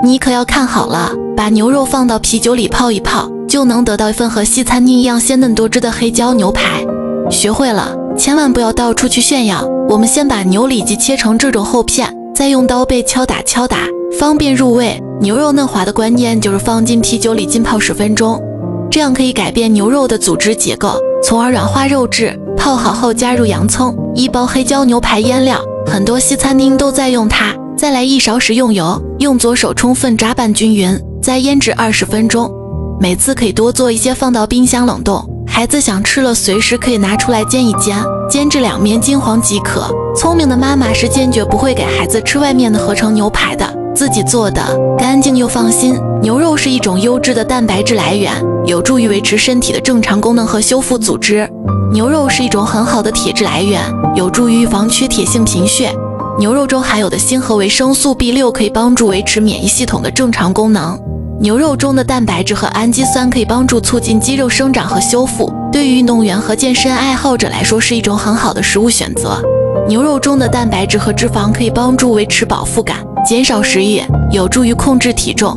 你可要看好了，把牛肉放到啤酒里泡一泡，就能得到一份和西餐厅一样鲜嫩多汁的黑椒牛排。学会了，千万不要到处去炫耀。我们先把牛里脊切成这种厚片，再用刀背敲打，方便入味。牛肉嫩滑的关键就是放进啤酒里浸泡10分钟，这样可以改变牛肉的组织结构，从而软化肉质。泡好后加入洋葱，1包黑椒牛排腌料，很多西餐厅都在用它。再来1勺食用油，用左手充分炸拌均匀，再腌制20分钟。每次可以多做一些，放到冰箱冷冻。孩子想吃了，随时可以拿出来煎一煎，煎至2面金黄即可。聪明的妈妈是坚决不会给孩子吃外面的合成牛排的，自己做的干净又放心。牛肉是一种优质的蛋白质来源，有助于维持身体的正常功能和修复组织。牛肉是一种很好的铁质来源，有助于预防缺铁性贫血。牛肉中含有的锌和维生素 B6 可以帮助维持免疫系统的正常功能。牛肉中的蛋白质和氨基酸可以帮助促进肌肉生长和修复，对于运动员和健身爱好者来说是一种很好的食物选择。牛肉中的蛋白质和脂肪可以帮助维持饱腹感，减少食欲，有助于控制体重。